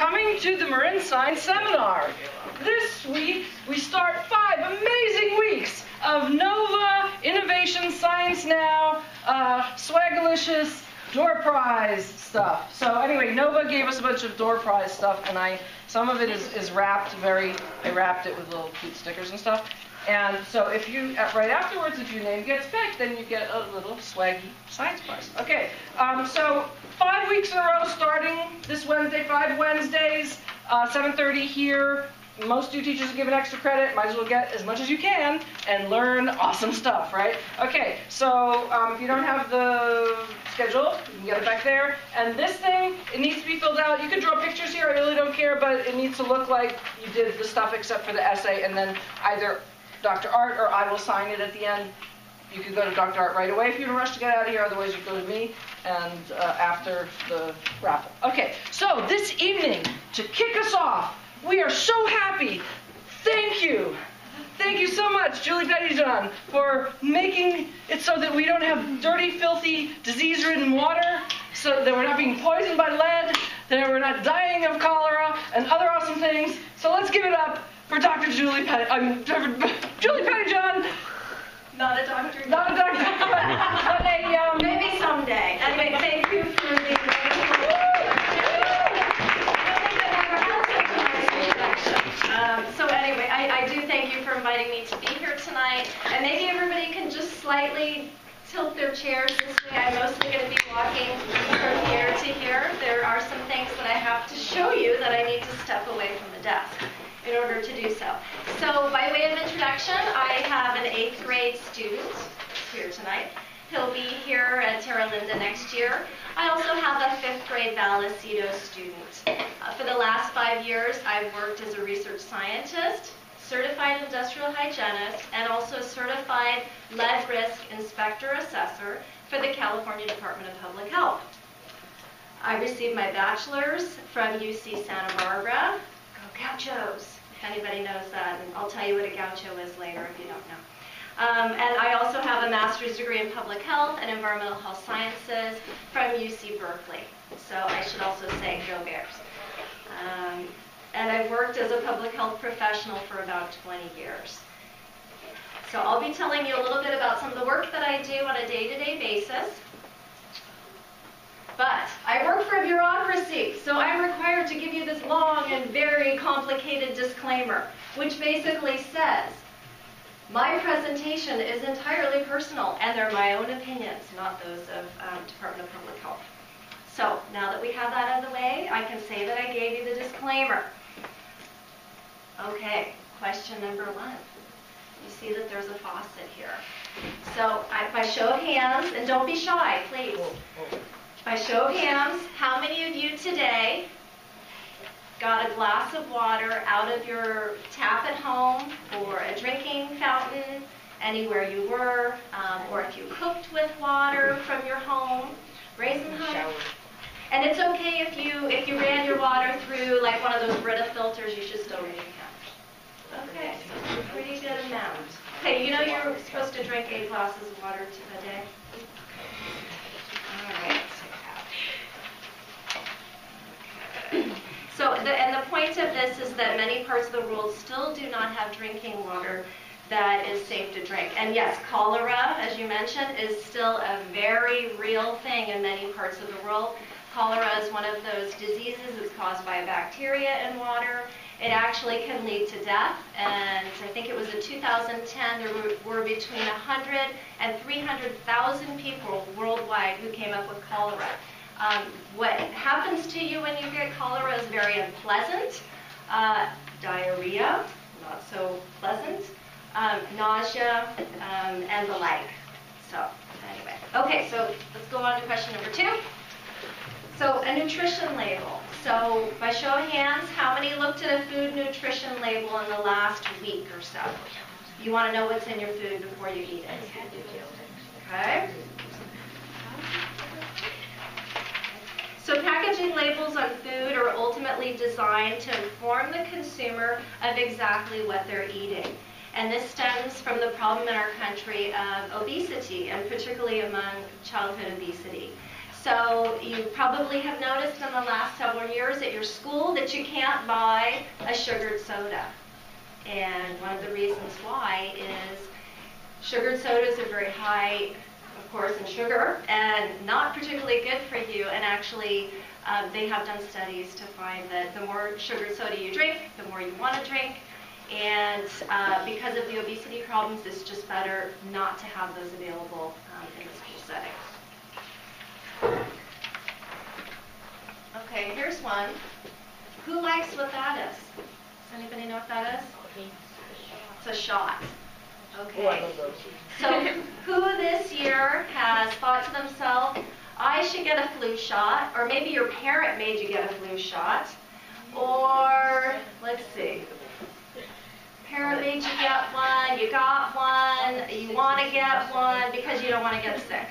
coming to the Marin Science Seminar. This week, we start 5 amazing weeks of NOVA, Innovation, Science Now, Swagalicious, Door Prize stuff. So anyway, NOVA gave us a bunch of Door Prize stuff, and some of it is wrapped I wrapped it with little cute stickers and stuff. And so if you, right afterwards, if your name gets picked, then you get a little swaggy science prize. Okay, so 5 weeks in a row starting this Wednesday, 5 Wednesdays, 7:30 here. Most new teachers are given extra credit. Might as well get as much as you can and learn awesome stuff, right? Okay, so if you don't have the schedule, you can get it back there. And this thing, it needs to be filled out. You can draw pictures here. I really don't care, but it needs to look like you did the stuff except for the essay, and then either Dr. Art or I will sign it at the end. You can go to Dr. Art right away if you're in a rush to get out of here. Otherwise, you go to me and after the raffle. Okay, so this evening, to kick us off, we are so happy. Thank you. Thank you so much, Julie Pettijohn, for making it so that we don't have dirty, filthy, disease-ridden water, so that we're not being poisoned by lead, that we're not dying of cholera, and other awesome things. So let's give it up for Dr. Julie Pettijohn. Not a doctor. Not a doctor, but a... Maybe someday. Anyway, thank you for being So anyway, I do thank you for inviting me to be here tonight. And maybe everybody can just slightly tilt their chairs this way. I'm mostly going to be walking from here to here. There are some things that I have to show you that I need to step away from the desk in order to do so. So by way of introduction, I have an 8th grade student here tonight. He'll be here at Terra Linda next year. I also have a 5th grade Vallecito student. For the last 5 years, I've worked as a research scientist, certified industrial hygienist, and also certified lead risk inspector assessor for the California Department of Public Health. I received my bachelor's from UC Santa Barbara. Go Gauchos, if anybody knows that, and I'll tell you what a gaucho is later if you don't know. And I also have a master's degree in public health and environmental health sciences from UC Berkeley. So I should also say, go Bears. And I've worked as a public health professional for about 20 years. So I'll be telling you a little bit about some of the work that I do on a day-to-day basis. But I work for a bureaucracy, so I'm required to give you this long and very complicated disclaimer, which basically says, my presentation is entirely personal, and they're my own opinions, not those of Department of Public Health. So now that we have that out of the way, I can say that I gave you the disclaimer. Okay, question number 1. You see that there's a faucet here. So by show of hands, and don't be shy, please. By show of hands, how many of you today got a glass of water out of your tap at home or a drinking fountain anywhere you were, or if you cooked with water from your home? Raise them high. And it's okay if you ran your water through like one of those Brita filters, you should still raise your hand. Okay, so a pretty good amount. Okay, you know you're supposed to drink 8 glasses of water a day? All right. So, and the point of this is that many parts of the world still do not have drinking water that is safe to drink. And yes, cholera, as you mentioned, is still a very real thing in many parts of the world. Cholera is one of those diseases that's caused by a bacteria in water. It actually can lead to death, and I think it was in 2010 there were between 100 and 300,000 people worldwide who came up with cholera. What happens to you when you get cholera is very unpleasant. Diarrhea, not so pleasant. Nausea, and the like. So, anyway. Okay, so let's go on to question number 2. So, a nutrition label. So, by show of hands, how many looked at a food nutrition label in the last week or so? You want to know what's in your food before you eat it. Okay? So packaging labels on food are ultimately designed to inform the consumer of exactly what they're eating. And this stems from the problem in our country of obesity, and particularly among childhood obesity. So you probably have noticed in the last several years at your school that you can't buy a sugared soda. And one of the reasons why is sugared sodas are very high, of course, in sugar and not particularly good for you. And actually, they have done studies to find that the more sugared soda you drink, the more you want to drink. And because of the obesity problems, it's just better not to have those available in the school setting. Okay, here's one. Who likes what that is? Does anybody know what that is? It's a shot. Okay. So who this year has thought to themselves, I should get a flu shot, or maybe your parent made you get a flu shot, or let's see, parent made you get one, you got one, you want to get one because you don't want to get sick.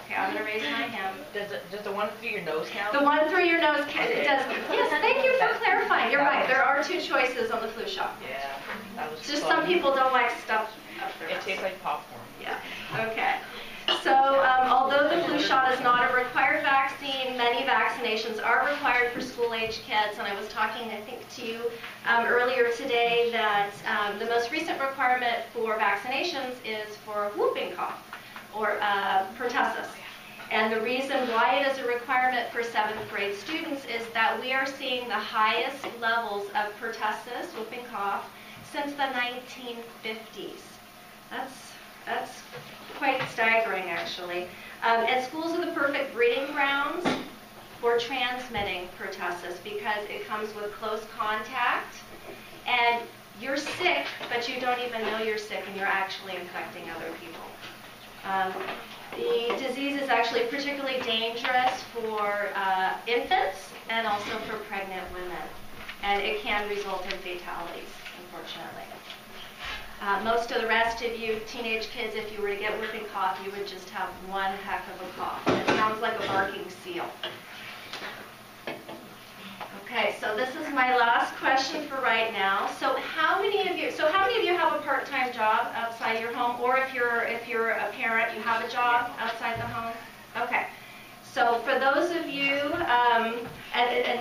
Okay, I'm going to raise my hand. Does the one through your nose count? The one through your nose, it does. Yes, thank you for clarifying. You're right. There are two choices on the flu shot. Yeah, that was just fun. some people don't like stuff up their It nose. tastes like popcorn. Yeah. Okay. So although the flu shot is not a required vaccine, many vaccinations are required for school-age kids. And I was talking, I think, to you earlier today that the most recent requirement for vaccinations is for whooping cough, or pertussis. And the reason why it is a requirement for 7th grade students is that we are seeing the highest levels of pertussis, whooping cough, since the 1950s. That's quite staggering, actually. And schools are the perfect breeding grounds for transmitting pertussis because it comes with close contact, and you're sick, but you don't even know you're sick, and you're actually infecting other people. The disease is actually particularly dangerous for infants and also for pregnant women, and it can result in fatalities, unfortunately. Most of the rest of you teenage kids, if you were to get whooping cough, you would just have one heck of a cough. It sounds like a barking seal. Okay, so this is my last question for right now. So how many of you have a part-time job outside your home, or if you're a parent, you have a job outside the home? Okay. So for those of you,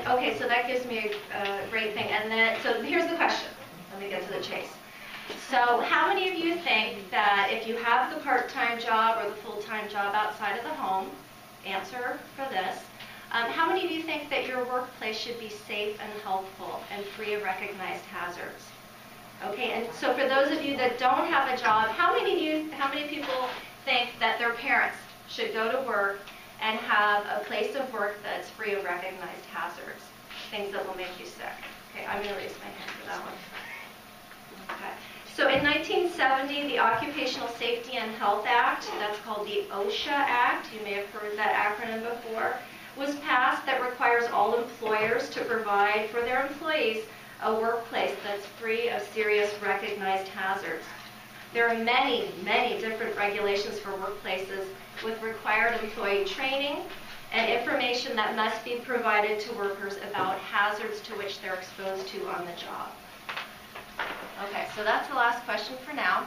okay, so that gives me a great thing. And then, so here's the question. Let me get to the chase. So how many of you think that if you have the part-time job or the full-time job outside of the home, answer for this, how many of you think that your workplace should be safe and healthful and free of recognized hazards? Okay, and so for those of you that don't have a job, how many people think that their parents should go to work and have a place of work that's free of recognized hazards, things that will make you sick? Okay, I'm going to raise my hand for that one. Okay. So in 1970, the Occupational Safety and Health Act, that's called the OSHA Act, you may have heard that acronym before, was passed that requires all employers to provide for their employees a workplace that's free of serious recognized hazards. There are many, many different regulations for workplaces with required employee training and information that must be provided to workers about hazards to which they're exposed to on the job. Okay, so that's the last question for now.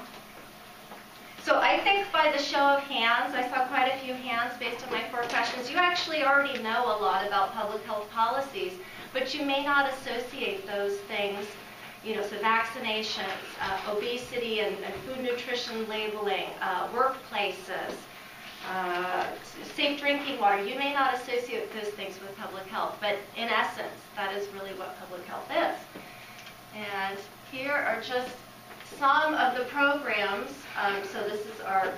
So I think by the show of hands, I saw quite a few hands based on my 4 questions. You actually already know a lot about public health policies, but you may not associate those things, so vaccinations, obesity and food nutrition labeling, workplaces, safe drinking water. You may not associate those things with public health, but in essence, that is really what public health is. And here are just some of the programs. So this is our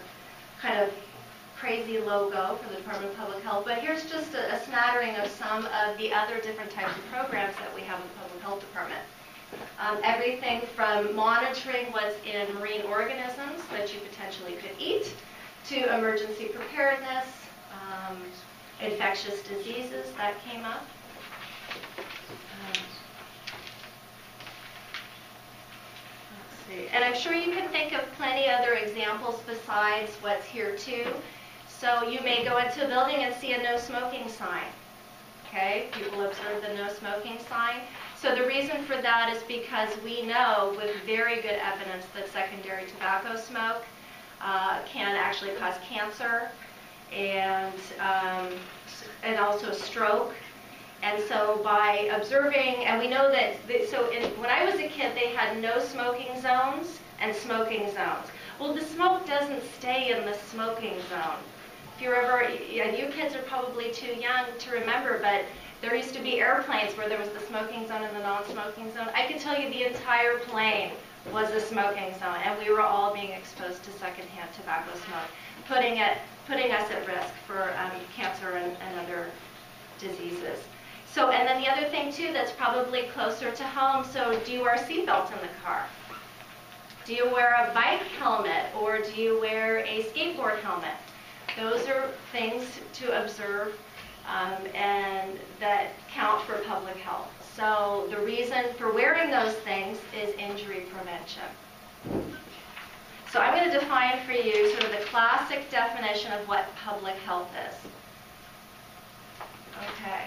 kind of crazy logo for the Department of Public Health, but here's just a smattering of some of the other different types of programs that we have in the Public Health Department. Everything from monitoring what's in marine organisms that you potentially could eat, to emergency preparedness, infectious diseases that came up. And I'm sure you can think of plenty other examples besides what's here too. So you may go into a building and see a no smoking sign. Okay, people observe the no smoking sign. So the reason for that is because we know with very good evidence that secondary tobacco smoke can actually cause cancer. and also stroke. And so by observing, and we know that, when I was a kid, they had no smoking zones and smoking zones. Well, the smoke doesn't stay in the smoking zone. If you're ever, and you kids are probably too young to remember, but there used to be airplanes where there was the smoking zone and the non-smoking zone. I can tell you the entire plane was a smoking zone, and we were all being exposed to secondhand tobacco smoke, putting us at risk for cancer and other diseases. So, and then the other thing too that's probably closer to home, so do you wear a seatbelt in the car? Do you wear a bike helmet, or do you wear a skateboard helmet? Those are things to observe and that count for public health. So the reason for wearing those things is injury prevention. So I'm going to define for you sort of the classic definition of what public health is. Okay.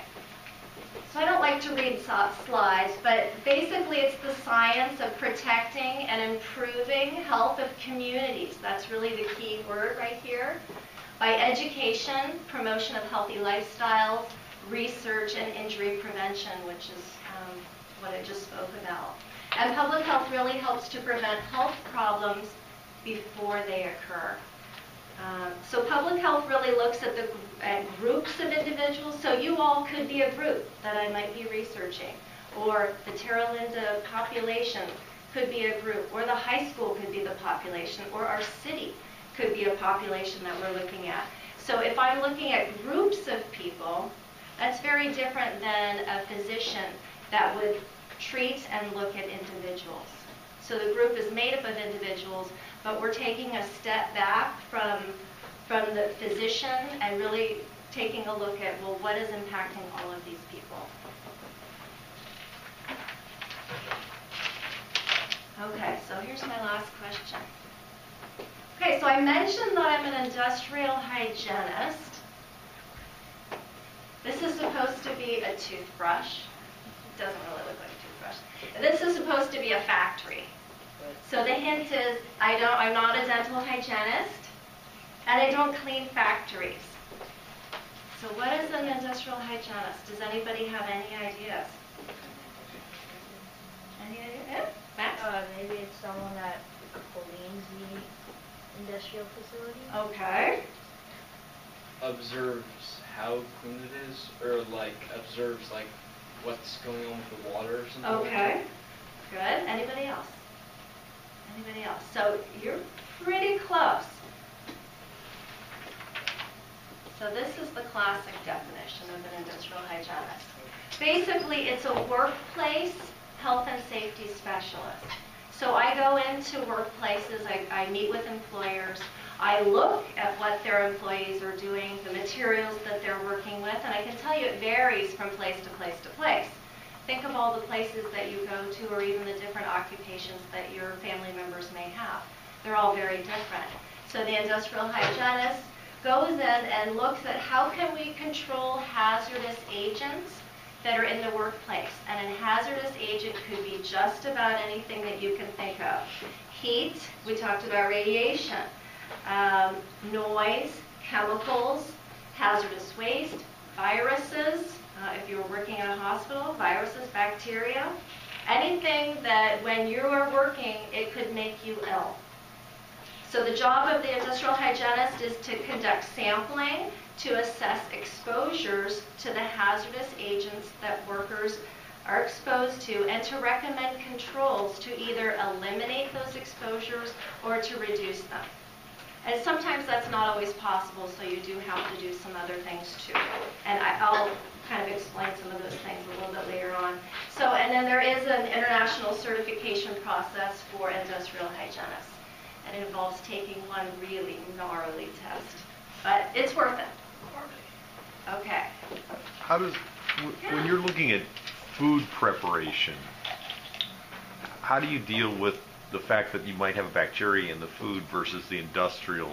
So I don't like to read slides, but basically it's the science of protecting and improving health of communities. That's really the key word right here. By education, promotion of healthy lifestyles, research, and injury prevention, which is what I just spoke about. And public health really helps to prevent health problems before they occur. So public health really looks at groups of individuals. So you all could be a group that I might be researching, or the Terra Linda population could be a group, or the high school could be the population, or our city could be a population that we're looking at. So if I'm looking at groups of people, that's very different than a physician that would treat and look at individuals. So the group is made up of individuals, but we're taking a step back from the physician and really taking a look at, well, what is impacting all of these people? Okay, so here's my last question. Okay, so I mentioned that I'm an industrial hygienist. This is supposed to be a toothbrush. It doesn't really look like a toothbrush. This is supposed to be a factory. So the hint is, I'm not a dental hygienist, and I don't clean factories. So what is an industrial hygienist? Does anybody have any ideas? Any idea? Yeah? Max? Maybe it's someone that cleans the industrial facility. Okay. Observes how clean it is, or like observes like what's going on with the water or something. Okay. Like Good. Anybody else? Anybody else? So you're pretty close. So this is the classic definition of an industrial hygienist. Basically, it's a workplace health and safety specialist. So I go into workplaces, I meet with employers, I look at what their employees are doing, the materials that they're working with, and I can tell you it varies from place to place to place. Think of all the places that you go to, or even the different occupations that your family members may have. They're all very different. So the industrial hygienist goes in and looks at how can we control hazardous agents that are in the workplace. And a hazardous agent could be just about anything that you can think of. Heat, we talked about radiation, noise, chemicals, hazardous waste, viruses, if you were working in a hospital, viruses, bacteria, anything that when you are working, it could make you ill. So the job of the industrial hygienist is to conduct sampling to assess exposures to the hazardous agents that workers are exposed to, and to recommend controls to either eliminate those exposures or to reduce them. And sometimes that's not always possible, so you do have to do some other things too. And I'll kind of explain some of those things a little bit later on. So, and then there is an international certification process for industrial hygienists. And it involves taking one really gnarly test. But it's worth it. Okay. How does, when you're looking at food preparation, how do you deal with the fact that you might have a bacteria in the food versus the industrial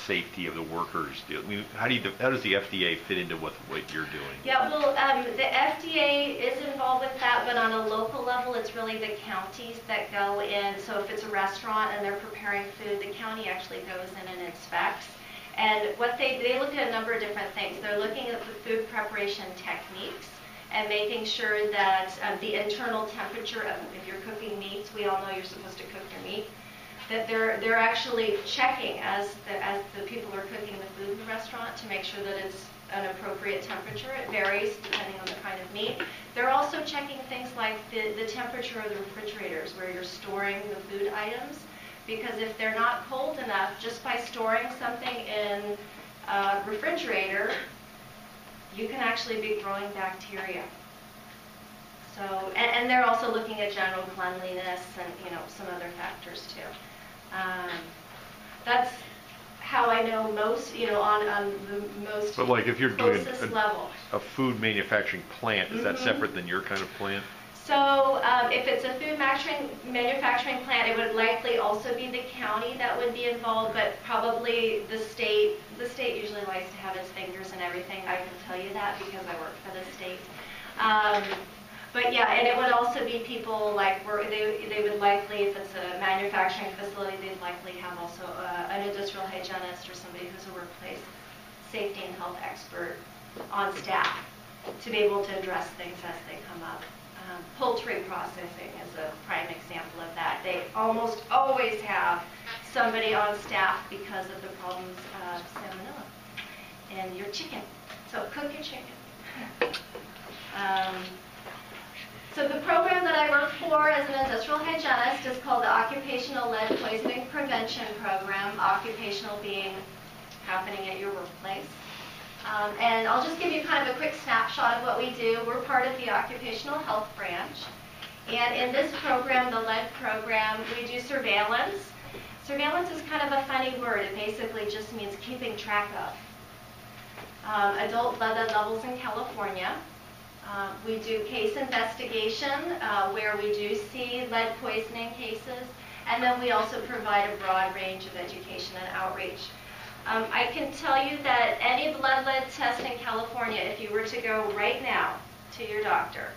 safety of the workers? I mean, how does the FDA fit into what you're doing? Yeah, well, the FDA is involved with that, but on a local level, it's really the counties that go in. So if it's a restaurant and they're preparing food, the county actually goes in and inspects. And what they looked at a number of different things. They're looking at the food preparation techniques and making sure that the internal temperature of, if you're cooking meats, we all know you're supposed to cook your meat, that they're actually checking as the people are cooking the food in the restaurant to make sure that it's an appropriate temperature. It varies depending on the kind of meat. They're also checking things like the temperature of the refrigerators where you're storing the food items, because if they're not cold enough, just by storing something in a refrigerator, you can actually be growing bacteria. So, and they're also looking at general cleanliness and, you know, some other factors too. That's how I know most, you know, on the most But like if you're doing closest level. a food manufacturing plant, is that separate than your kind of plant? So if it's a food manufacturing plant, it would likely also be the county that would be involved, but probably the state. The state usually likes to have its fingers in everything. I can tell you that because I work for the state. But yeah, and it would also be people like, they would likely, if it's a manufacturing facility, they'd likely have also an industrial hygienist or somebody who's a workplace safety and health expert on staff to be able to address things as they come up. Poultry processing is a prime example of that. They almost always have somebody on staff because of the problems of salmonella in your chicken. So cook your chicken. So the program that I work for as an industrial hygienist is called the Occupational Lead Poisoning Prevention Program, occupational being happening at your workplace. And I'll just give you kind of a quick snapshot of what we do. We're part of the occupational health branch. And in this program, the lead program, we do surveillance. Surveillance is kind of a funny word. It basically just means keeping track of adult lead levels in California. We do case investigation where we do see lead poisoning cases. And then we also provide a broad range of education and outreach. I can tell you that any blood lead test in California, if you were to go right now to your doctor,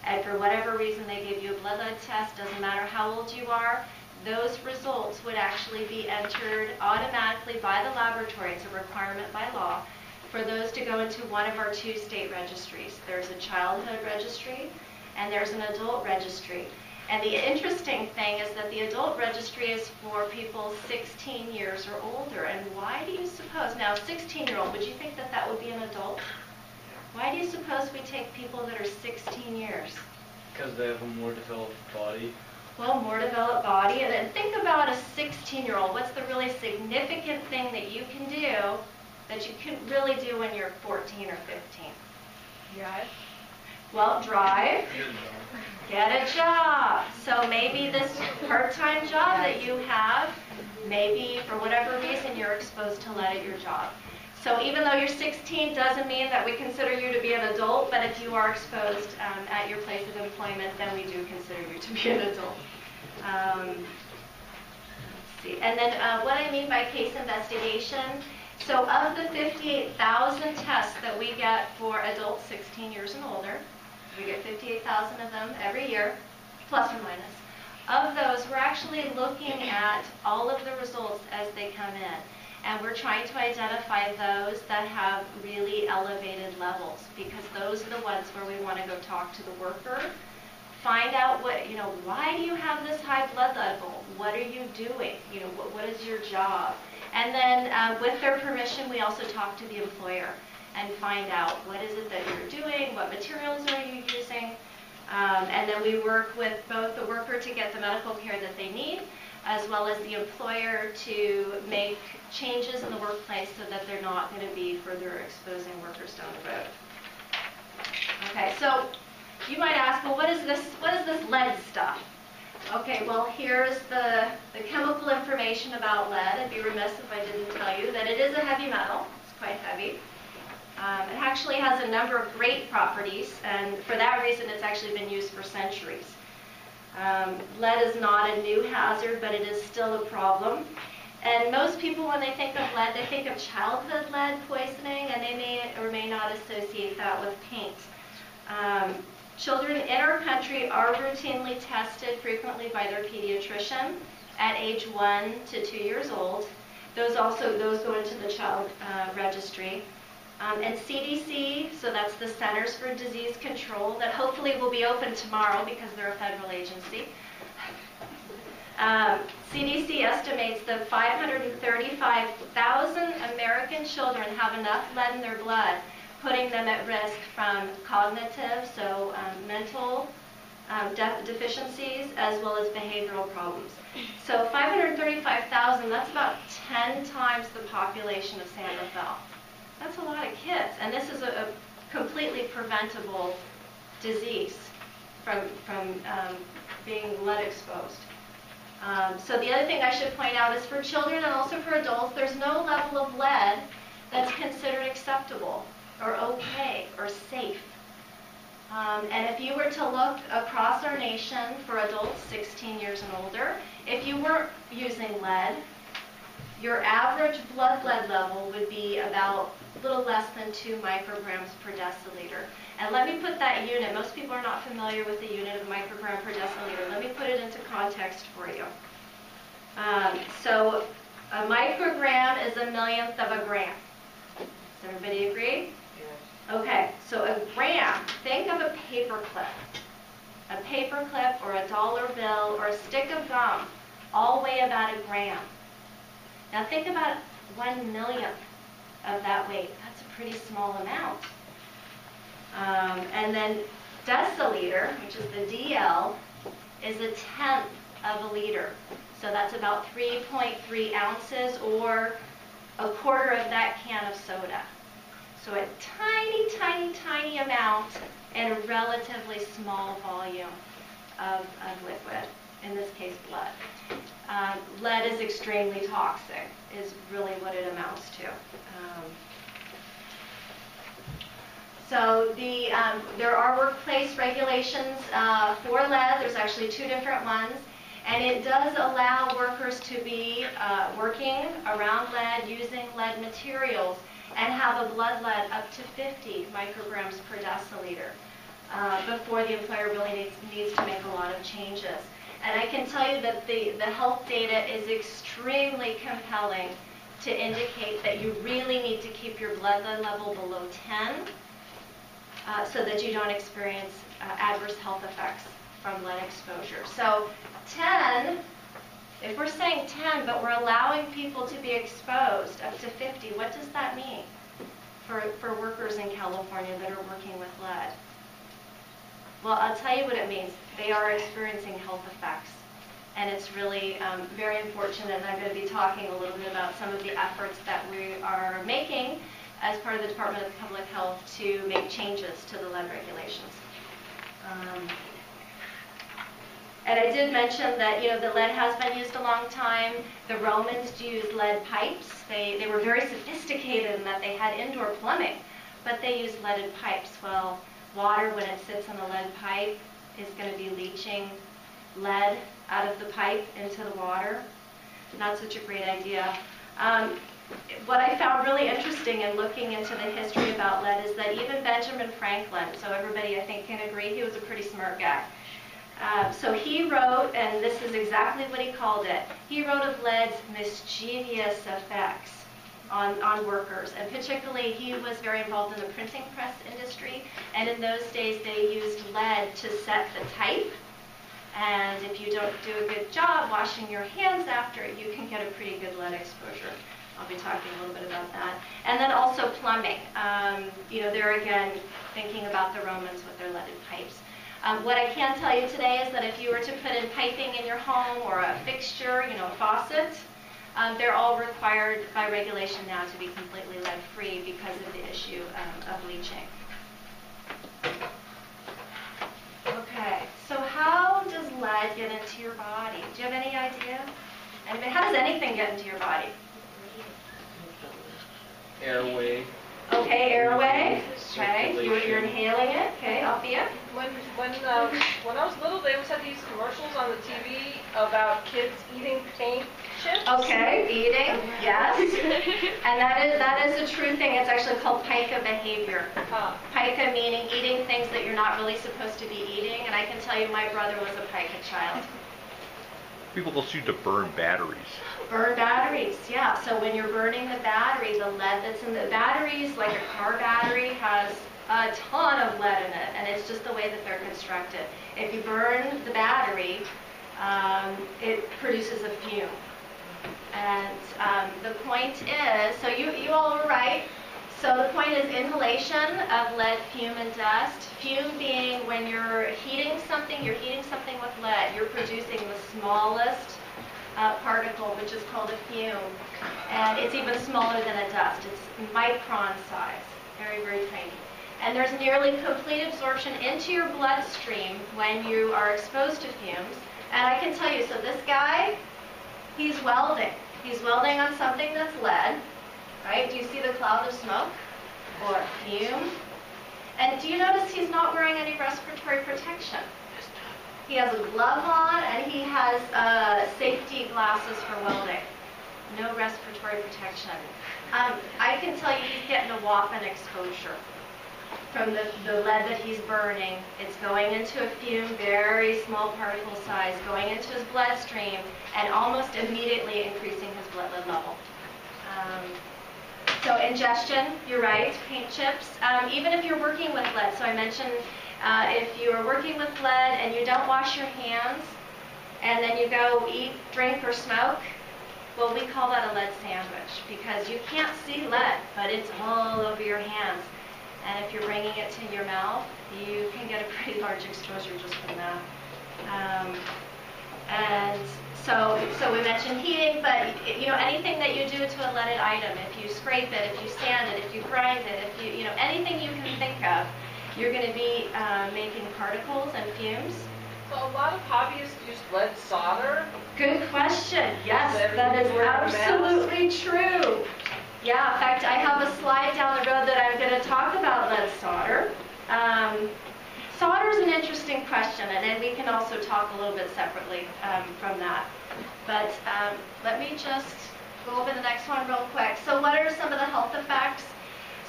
and for whatever reason they give you a blood lead test, doesn't matter how old you are, those results would actually be entered automatically by the laboratory. It's a requirement by law for those to go into one of our 2 state registries. There's a childhood registry and there's an adult registry. And the interesting thing is that the adult registry is for people 16 years or older. And why do you suppose, now 16-year-old, would you think that that would be an adult? Why do you suppose we take people that are 16 years? Because they have a more developed body. Well, more developed body. And then think about a 16-year-old. What's the really significant thing that you can do that you can really do when you're 14 or 15? Drive. Well, drive. Get a job. So maybe this part-time job that you have, maybe for whatever reason you're exposed to lead at your job. So even though you're 16 doesn't mean that we consider you to be an adult, but if you are exposed at your place of employment, then we do consider you to be an adult. Let's see. And then what I mean by case investigation, so of the 58,000 tests that we get for adults 16 years and older, we get 58,000 of them every year, plus or minus. Of those, we're actually looking at all of the results as they come in. And we're trying to identify those that have really elevated levels, because those are the ones where we want to go talk to the worker, find out what, why do you have this high blood level? What are you doing? What is your job? And then with their permission, we also talk to the employer and find out what is it that you're doing, what materials are you using, and then we work with both the worker to get the medical care that they need, as well as the employer to make changes in the workplace so that they're not going to be further exposing workers down the road. Okay, so you might ask, well, what is this lead stuff? Okay, well, here's the chemical information about lead. I'd be remiss if I didn't tell you that it is a heavy metal. It's quite heavy. It actually has a number of great properties, and for that reason, it's actually been used for centuries. Lead is not a new hazard, but it is still a problem. And most people, when they think of lead, they think of childhood lead poisoning, and they may or may not associate that with paint. Children in our country are routinely tested frequently by their pediatrician at age 1 to 2 years old. Those go into the child registry. And CDC, so that's the Centers for Disease Control, that hopefully will be open tomorrow because they're a federal agency. CDC estimates that 535,000 American children have enough lead in their blood, putting them at risk from cognitive, so mental deficiencies, as well as behavioral problems. So 535,000, that's about 10 times the population of San Rafael. That's a lot of kids, and this is a completely preventable disease from being lead exposed. So the other thing I should point out is for children and also for adults, there's no level of lead that's considered acceptable or okay or safe. And if you were to look across our nation for adults 16 years and older, if you weren't using lead, your average blood lead level would be about a little less than 2 micrograms per deciliter. And let me put that unit, most people are not familiar with the unit of microgram per deciliter. Let me put it into context for you. So a microgram is a millionth of a gram. Does everybody agree? Yes. Okay, so a gram, think of a paper clip. A paper clip or a dollar bill or a stick of gum all weigh about a gram. Now think about 1/1,000,000th of that weight. That's a pretty small amount. And then deciliter, which is the DL, is 1/10 of a liter. So that's about 3.3 ounces or a quarter of that can of soda. So a tiny, tiny, tiny amount and a relatively small volume of liquid, in this case blood. Lead is extremely toxic, is really what it amounts to. So there are workplace regulations for lead. There's actually 2 different ones. And it does allow workers to be working around lead, using lead materials, and have a blood lead up to 50 micrograms per deciliter before the employer really needs to make a lot of changes. And I can tell you that the health data is extremely compelling to indicate that you really need to keep your blood lead level below 10 so that you don't experience adverse health effects from lead exposure. So 10, if we're saying 10, but we're allowing people to be exposed up to 50, what does that mean for workers in California that are working with lead? Well, I'll tell you what it means. They are experiencing health effects. And it's really very unfortunate, and I'm going to be talking a little bit about some of the efforts that we are making as part of the Department of Public Health to make changes to the lead regulations. And I did mention that, the lead has been used a long time. The Romans used lead pipes. They were very sophisticated in that they had indoor plumbing, but they used leaded pipes. Well, water, when it sits on a lead pipe, is going to be leaching lead out of the pipe into the water. Not such a great idea. What I found really interesting in looking into the history about lead is that even Benjamin Franklin, so everybody I think can agree he was a pretty smart guy. So he wrote, and this is exactly what he called it, he wrote of lead's mischievous effects on workers. And particularly, he was very involved in the printing press industry. And in those days, they used lead to set the type. And if you don't do a good job washing your hands after it, you can get a pretty good lead exposure. I'll be talking a little bit about that. And then also plumbing. There again, thinking about the Romans with their leaded pipes. What I can tell you today is that if you were to put in piping in your home or a fixture, a faucet, they're all required by regulation now to be completely lead-free because of the issue of leaching. Okay, so how does lead get into your body? Do you have any idea? How does anything get into your body? Airway. Okay, airway. Okay, you're inhaling it. Okay, Althea. When I was little, they always had these commercials on the TV about kids eating paint chips. Okay, eating, yes. And that is a true thing. It's actually called pica behavior. Pica meaning eating things that you're not really supposed to be eating. And I can tell you my brother was a pica child. People also used to burn batteries. Burn batteries, yeah. So when you're burning the battery, the lead that's in the batteries, like a car battery, has a ton of lead in it, and it's just the way that they're constructed. If you burn the battery, it produces a fume. And the point is, so you all were right. So the point is inhalation of lead, fume, and dust. Fume being when you're heating something with lead, you're producing the smallest particle, which is called a fume. And it's even smaller than a dust. It's micron size, very, very tiny. And there's nearly complete absorption into your bloodstream when you are exposed to fumes. And I can tell you, so this guy, he's welding. He's welding on something that's lead, right? Do you see the cloud of smoke or fume? And do you notice he's not wearing any respiratory protection? He has a glove on and he has safety glasses for welding. No respiratory protection. I can tell you he's getting a whopping exposure from the lead that he's burning. It's going into a fume, very small particle size, going into his bloodstream and almost immediately increasing his blood lead level. So ingestion, you're right, paint chips. Even if you're working with lead, so I mentioned if you are working with lead and you don't wash your hands and then you go eat, drink, or smoke, well, we call that a lead sandwich because you can't see lead, but it's all over your hands. And if you're bringing it to your mouth, you can get a pretty large exposure just from that. And so we mentioned heating, but anything that you do to a leaded item, if you scrape it, if you sand it, if you grind it, if you anything you can think of, you're going to be making particles and fumes. So a lot of hobbyists use lead solder. Good question. Yes, that is absolutely true. Yeah, in fact, I have a slide down the road that I'm going to talk about lead solder. Solder is an interesting question, and then we can also talk a little bit separately from that. But let me just go over the next one real quick. So what are some of the health effects?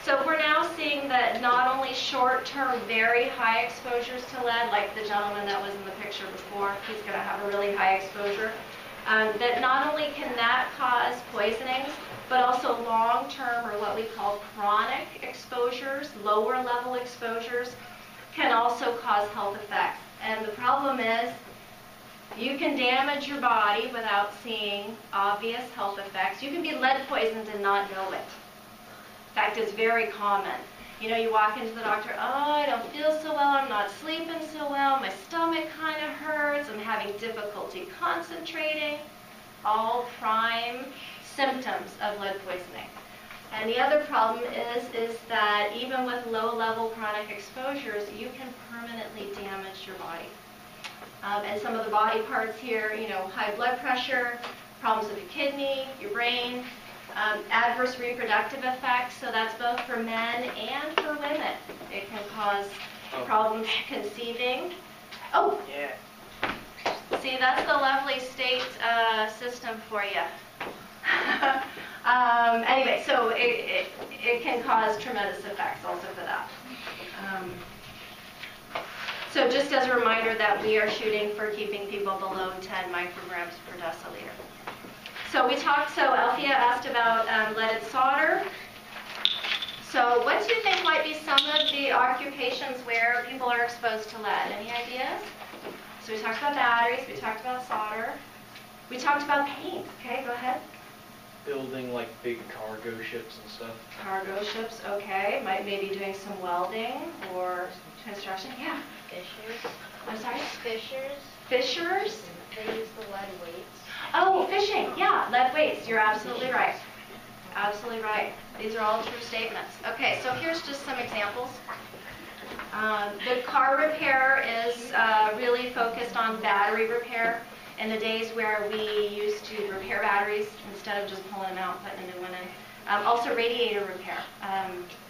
So we're now seeing that not only short-term, very high exposures to lead, like the gentleman that was in the picture before, he's going to have a really high exposure, that not only can that cause poisonings, but also long-term, or what we call chronic exposures, lower-level exposures, can also cause health effects. And the problem is, you can damage your body without seeing obvious health effects. You can be lead poisoned and not know it. In fact, it's very common. You walk into the doctor, oh, I don't feel so well, I'm not sleeping so well, my stomach kind of hurts, I'm having difficulty concentrating. All prime symptoms of lead poisoning. And the other problem is that even with low-level chronic exposures, you can permanently damage your body. And some of the body parts here, high blood pressure, problems with your kidney, your brain, adverse reproductive effects, so that's both for men and for women. It can cause problems conceiving. Oh, yeah. See, that's the lovely state system for you. Anyway, so it can cause tremendous effects also for that. So just as a reminder that we are shooting for keeping people below 10 micrograms per deciliter. So Althea asked about leaded solder. So what do you think might be some of the occupations where people are exposed to lead? Any ideas? So we talked about batteries, we talked about solder, we talked about paint. Okay, go ahead. Building like big cargo ships and stuff. Cargo ships, okay. Maybe doing some welding or construction. Yeah. Fishers. I'm sorry? Fishers. Fishers? They use the lead weights. Oh, fishing. Yeah, lead weights. You're absolutely right. Absolutely right. These are all true statements. Okay, so here's just some examples. The car repair is really focused on battery repair. In the days where we used to repair batteries instead of just pulling them out and putting a new one in. Also radiator repair.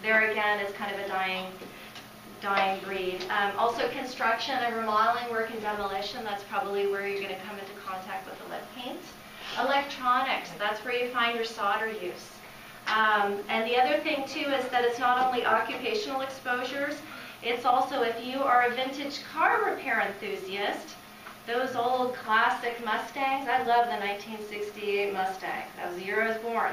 There again is kind of a dying breed. Also construction and remodeling work and demolition, that's probably where you're going to come into contact with the lead paint. Electronics, that's where you find your solder use. And the other thing too is that it's not only occupational exposures, it's also if you are a vintage car repair enthusiast, Those old classic Mustangs, I love the 1968 Mustang. That was the year I was born.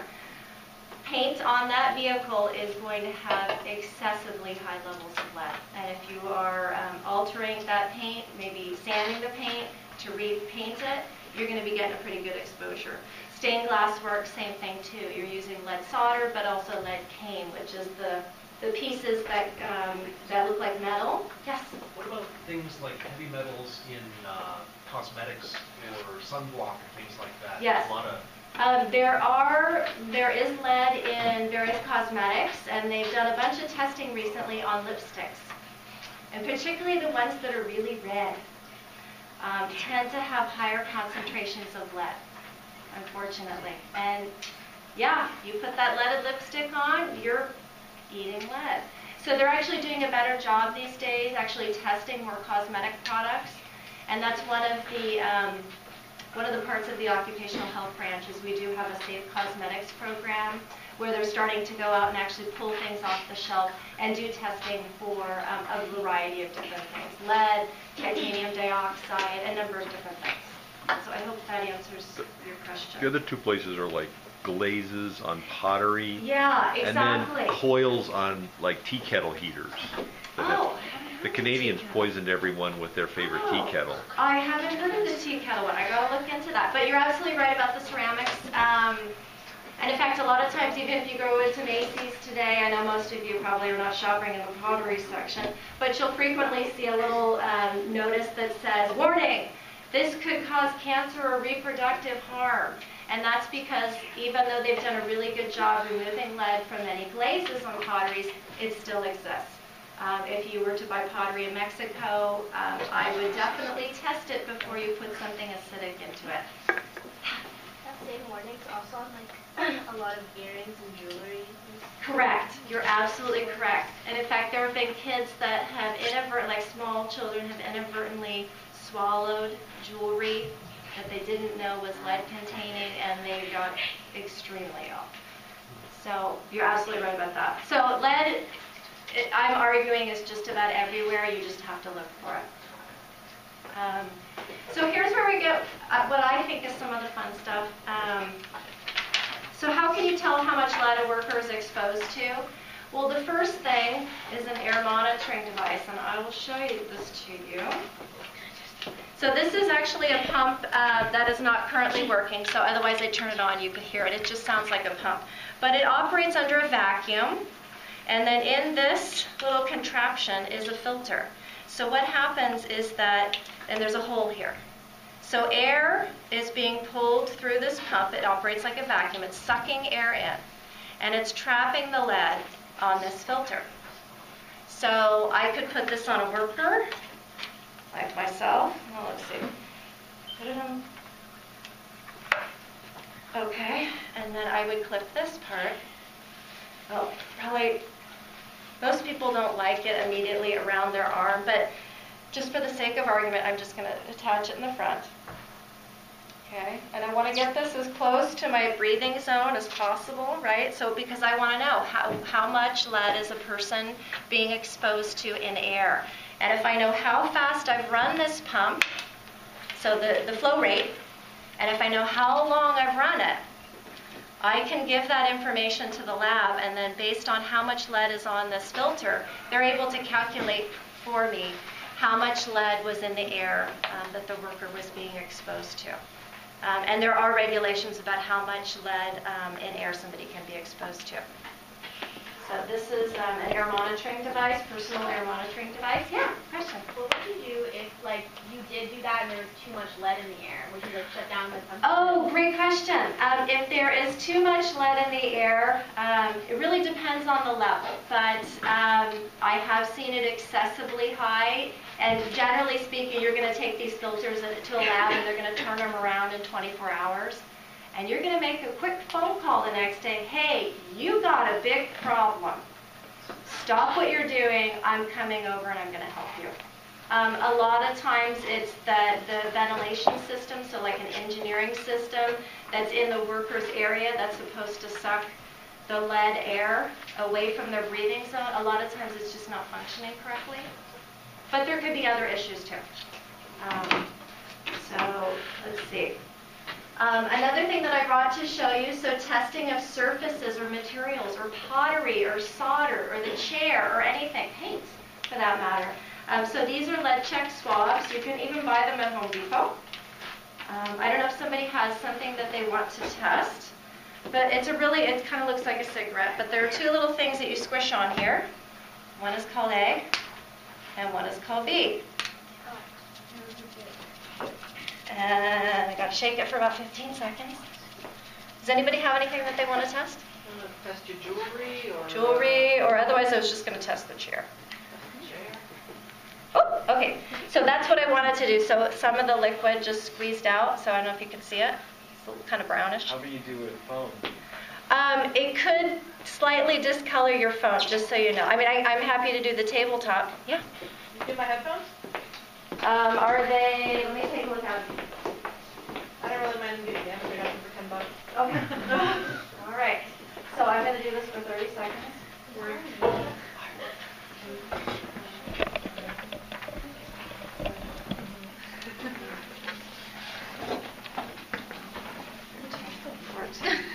Paint on that vehicle is going to have excessively high levels of lead. And if you are altering that paint, maybe sanding the paint to repaint it, you're going to be getting a pretty good exposure. Stained glass work, same thing too. You're using lead solder, but also lead cane, which is the pieces that look like metal. Yes? What about things like heavy metals in cosmetics or sunblock and things like that? Yes. A lot of There is lead in various cosmetics, and they've done a bunch of testing recently on lipsticks. And particularly the ones that are really red tend to have higher concentrations of lead, unfortunately. And yeah, you put that leaded lipstick on, you're eating lead. So they're actually doing a better job these days, actually testing more cosmetic products. And that's one of the parts of the occupational health branch is we do have a safe cosmetics program where they're starting to go out and actually pull things off the shelf and do testing for a variety of different things. Lead, titanium dioxide, a number of different things. So I hope that answers your question. The other two places are like glazes on pottery. Yeah, exactly. And then coils on like tea kettle heaters. The Canadians poisoned everyone with their favorite tea kettle. I haven't heard of the tea kettle one. I gotta look into that. But you're absolutely right about the ceramics. And in fact, a lot of times, even if you go into Macy's today, I know most of you probably are not shopping in the pottery section, but you'll frequently see a little notice that says, "Warning, this could cause cancer or reproductive harm." And that's because even though they've done a really good job removing lead from many glazes on potteries, it still exists. If you were to buy pottery in Mexico, I would definitely test it before you put something acidic into it. That same warning's also on like a lot of earrings and jewelry. Correct. You're absolutely correct. And in fact, there have been kids that have like small children have inadvertently swallowed jewelry that they didn't know was lead containing, and they got extremely ill. So you're absolutely right about that. So lead, I'm arguing, is just about everywhere. You just have to look for it. So here's where we get what I think is some of the fun stuff. So how can you tell how much lead a worker is exposed to? Well, the first thing is an air monitoring device, and I will show you this to you. So this is actually a pump that is not currently working, so otherwise I turn it on, you could hear it. It just sounds like a pump. But it operates under a vacuum, and then in this little contraption is a filter. So what happens is that, and there's a hole here. So air is being pulled through this pump. It operates like a vacuum. It's sucking air in, and it's trapping the lead on this filter. So I could put this on a worker, like myself. Well, let's see. Put it on. Okay, and then I would clip this part. Well, probably most people don't like it immediately around their arm, but just for the sake of argument, I'm just going to attach it in the front. Okay, and I want to get this as close to my breathing zone as possible, right? So because I want to know how much lead is a person being exposed to in air. And if I know how fast I've run this pump, so the flow rate, and if I know how long I've run it, I can give that information to the lab, and then based on how much lead is on this filter, they're able to calculate for me how much lead was in the air that the worker was being exposed to. And there are regulations about how much lead in air somebody can be exposed to. So this is an air monitoring device, personal air monitoring device. Yeah, question. What would you do if, like, you did do that and there was too much lead in the air? Would you, like, shut down the pump? Oh, great question. If there is too much lead in the air, it really depends on the level. But I have seen it excessively high. And generally speaking, you're going to take these filters to a lab and they're going to turn them around in 24 hours. And you're going to make a quick phone call the next day. Hey, you got a big problem. Stop what you're doing. I'm coming over and I'm going to help you. A lot of times it's the ventilation system, so like an engineering system that's in the worker's area that's supposed to suck the lead air away from their breathing zone. A lot of times it's just not functioning correctly. But there could be other issues too. So let's see. Another thing that I brought to show you, so testing of surfaces or materials or pottery or solder or the chair or anything, paint for that matter. So these are lead check swabs. You can even buy them at Home Depot. I don't know if somebody has something that they want to test, but it kind of looks like a cigarette, but there are two little things that you squish on here. One is called A and one is called B. And I got to shake it for about 15 seconds. Does anybody have anything that they want to test? Test your jewelry or... Jewelry, or otherwise I was just going to test the chair. Chair. Oh, okay. So that's what I wanted to do. So some of the liquid just squeezed out, so I don't know if you can see it. It's kind of brownish. How do you do with a phone? It could slightly discolor your phone, just so you know. I mean, I'm happy to do the tabletop. Yeah. You get my headphones? Are they, let me take a look at them. I don't really mind getting them. They got them for $10. Okay. All right. So I'm going to do this for 30 seconds.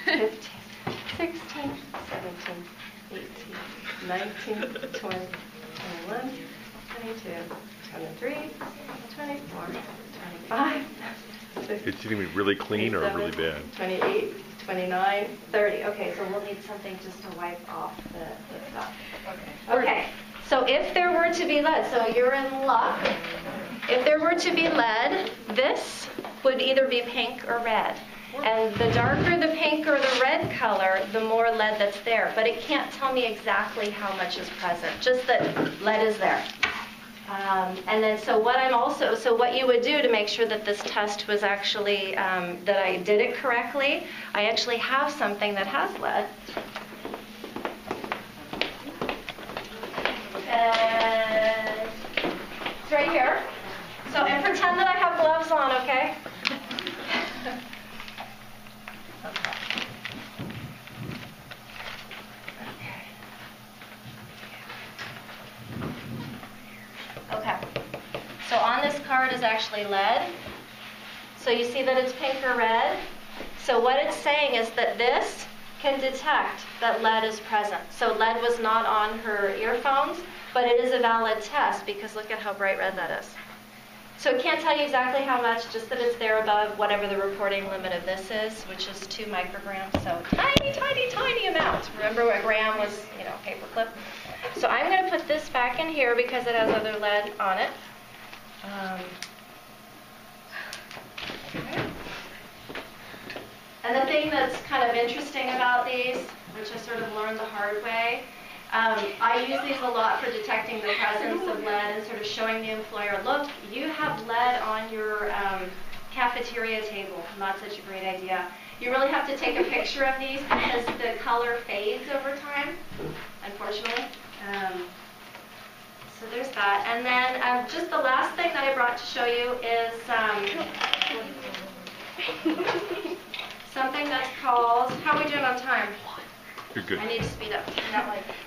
$15, $16, $17, $18, $19, $20, $21, $22, $23, $24, $25, It's either really clean or really bad. 28, 29, 30. Okay, so we'll need something just to wipe off the stuff. Okay, so if there were to be lead, so you're in luck. If there were to be lead, this would either be pink or red. And the darker the pink or the red color, the more lead that's there. But it can't tell me exactly how much is present, just that lead is there. And then so what you would do to make sure that this test was actually, that I did it correctly, I actually have something that has lead. And it's right here. So, and pretend that I have gloves on, okay? Okay, so on this card is actually lead. So you see that it's pink or red. So what it's saying is that this can detect that lead is present. So lead was not on her earphones, but it is a valid test because look at how bright red that is. So it can't tell you exactly how much, just that it's there above whatever the reporting limit of this is, which is 2 micrograms. So tiny, tiny, tiny amount. Remember what gram was, paperclip. So I'm going to put this back in here because it has other lead on it. And the thing that's kind of interesting about these, which I sort of learned the hard way, I use these a lot for detecting the presence of lead and sort of showing the employer, look, you have lead on your cafeteria table. Not such a great idea. You really have to take a picture of these because the color fades over time, unfortunately. So there's that. And then just the last thing that I brought to show you is something that's called, how are we doing on time? You're good. I need to speed up.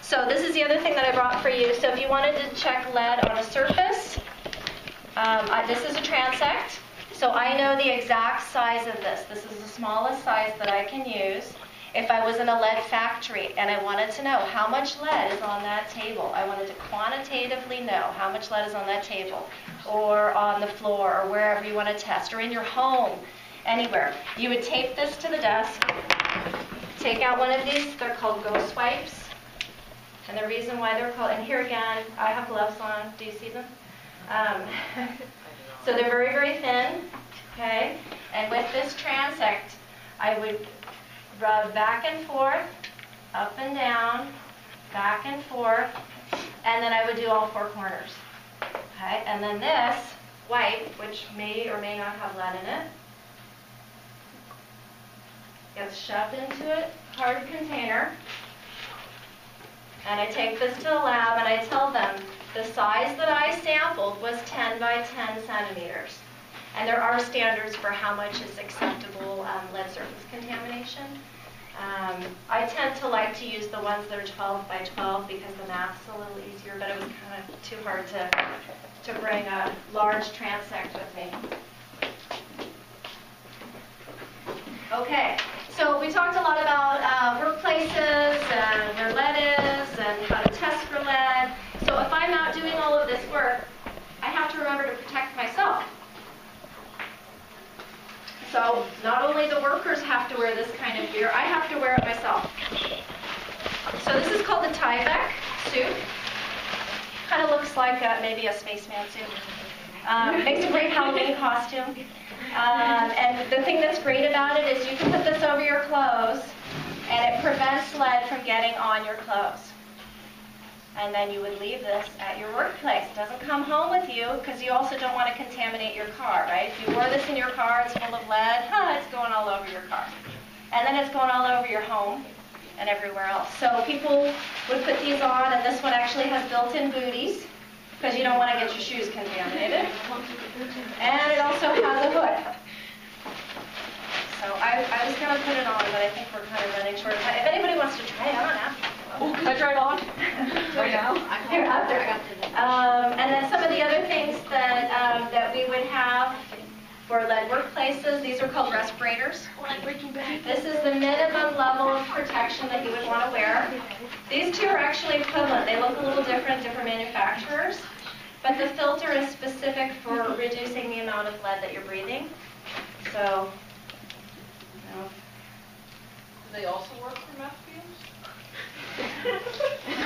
So this is the other thing that I brought for you. So if you wanted to check lead on a surface, this is a transect. So I know the exact size of this. This is the smallest size that I can use. If I was in a lead factory and I wanted to know how much lead is on that table, I wanted to quantitatively know how much lead is on that table or on the floor or wherever you want to test or in your home, anywhere. You would tape this to the desk, take out one of these, they're called ghost wipes. And the reason why they're called, and here again, I have gloves on, do you see them? So they're very, very thin, okay? And with this transect, I would rub back and forth, up and down, back and forth, and then I would do all 4 corners. Okay, and then this wipe, which may or may not have lead in it, gets shoved into a hard container, and I take this to the lab and I tell them the size that I sampled was 10 by 10 centimeters. And there are standards for how much is acceptable lead surface contamination. I tend to like to use the ones that are 12 by 12 because the math's a little easier, but it was kind of too hard to bring a large transect with me. Okay, so we talked a lot about workplaces and where lead is and how to test for lead. So if I'm out doing all of this work, I have to remember to protect myself. So not only the workers have to wear this kind of gear, I have to wear it myself. So this is called the Tyvek suit. Kind of looks like maybe a spaceman suit. Makes a great Halloween costume. And the thing that's great about it is you can put this over your clothes and it prevents lead from getting on your clothes. And then you would leave this at your workplace. It doesn't come home with you because you also don't want to contaminate your car, right? If you wore this in your car, it's full of lead, it's going all over your car. And then it's going all over your home and everywhere else. So people would put these on, and this one actually has built-in booties because you don't want to get your shoes contaminated. And it also has a hood. So I was going to put it on, but I think we're kind of running short of time. If anybody wants to try it on, ask. Can I try it on? Right now? Here, after. And then some of the other things that we would have for lead workplaces, these are called respirators. This is the minimum level of protection that you would want to wear. These two are actually equivalent. They look a little different manufacturers, but the filter is specific for reducing the amount of lead that you're breathing. So, you know. Do they also work for meth fumes?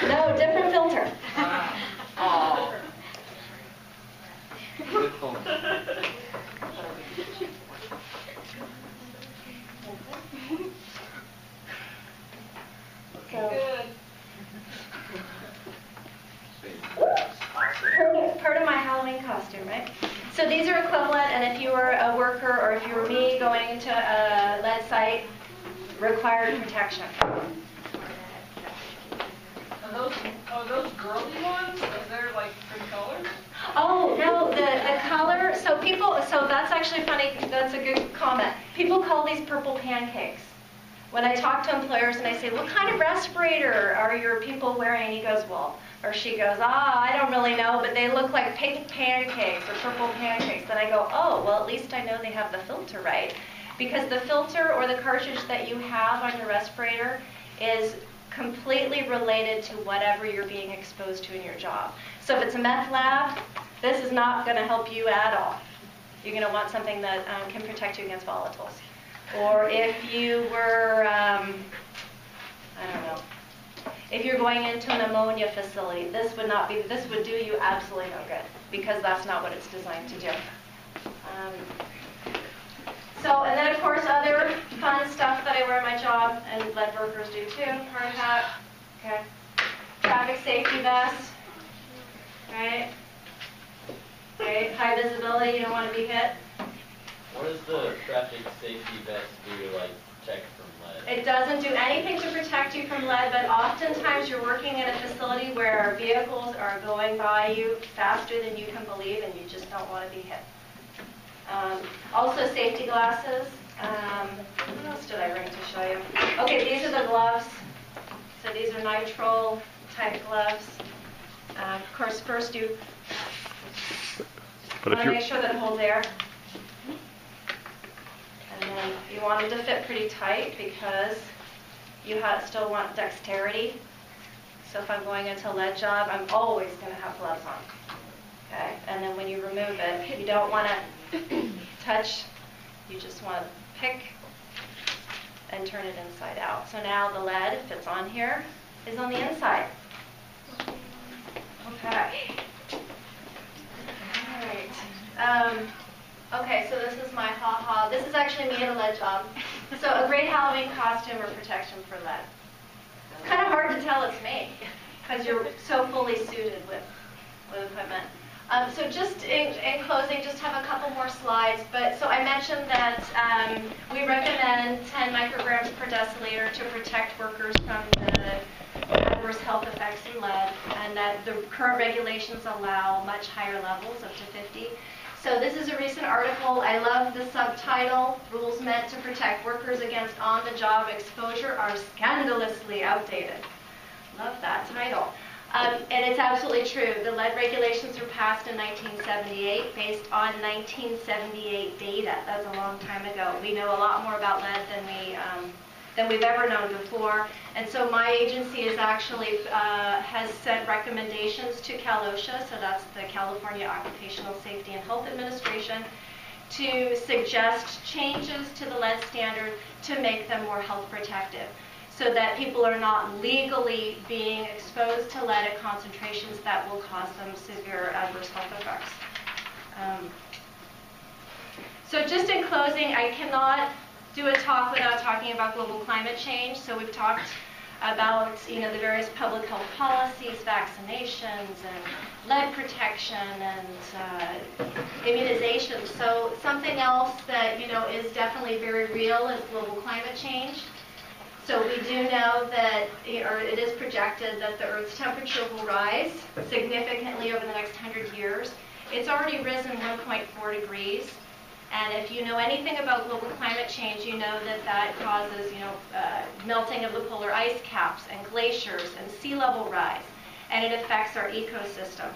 No, different filter. Oh. Good phone. Good. Part of my Halloween costume, right? So these are equivalent, and if you were a worker or if you were me going into a lead site, required protection. Are those girly ones? Is there like different colors? Oh, no, the color, so that's actually funny, that's a good comment. People call these purple pancakes. When I talk to employers and I say, what kind of respirator are your people wearing? And he goes, well, or she goes, I don't really know, but they look like pink pancakes or purple pancakes. Then I go, oh, well, at least I know they have the filter right. Because the filter or the cartridge that you have on your respirator is completely related to whatever you're being exposed to in your job. So if it's a meth lab, this is not going to help you at all. You're going to want something that can protect you against volatiles. Or if you were, I don't know, if you're going into an ammonia facility, this would do you absolutely no good because that's not what it's designed to do. And then of course other fun stuff that I wear in my job, and lead workers do too, hard hat, okay, traffic safety vest, right, high visibility, you don't want to be hit. What does the traffic safety vest do to like protect from lead? It doesn't do anything to protect you from lead, but oftentimes you're working in a facility where vehicles are going by you faster than you can believe and you just don't want to be hit. Also safety glasses. What else did I bring to show you? Okay, these are the gloves. So these are nitrile type gloves. Of course, first you want to make sure that it holds air. And then you want them to fit pretty tight because you still want dexterity. So if I'm going into a lead job, I'm always going to have gloves on. Okay, and then when you remove it, you don't want to touch, you just want to pick and turn it inside out. So now the lead, if it's on here, is on the inside. Okay. All right. Okay, so this is my ha-ha. This is actually me at a lead job. So a great Halloween costume or protection for lead. It's kind of hard to tell it's me because you're so fully suited with equipment. So just in closing, just have a couple more slides. So I mentioned that we recommend 10 micrograms per deciliter to protect workers from the adverse health effects of lead, and that the current regulations allow much higher levels, up to 50. So this is a recent article. I love the subtitle, Rules Meant to Protect Workers Against On-the-Job Exposure Are Scandalously Outdated. Love that title. And it's absolutely true. The lead regulations were passed in 1978 based on 1978 data. That's a long time ago. We know a lot more about lead than we've ever known before. And so my agency is actually has sent recommendations to CalOSHA, so that's the California Occupational Safety and Health Administration, to suggest changes to the lead standard to make them more health protective, so that people are not legally being exposed to lead at concentrations that will cause them severe adverse health effects. So just in closing, I cannot do a talk without talking about global climate change. So we've talked about the various public health policies, vaccinations, and lead protection, and immunization. So something else that is definitely very real is global climate change. So we do know that, or it is projected that the Earth's temperature will rise significantly over the next 100 years. It's already risen 1.4 degrees. And if you know anything about global climate change, you know that that causes, melting of the polar ice caps and glaciers and sea level rise, and it affects our ecosystem.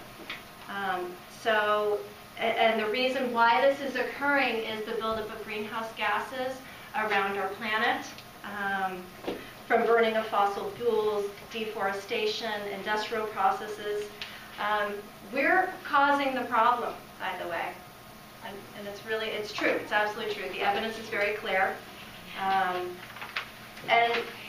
And the reason why this is occurring is the buildup of greenhouse gases around our planet, from burning of fossil fuels, deforestation, industrial processes. We're causing the problem, by the way. And it's true. It's absolutely true. The evidence is very clear. And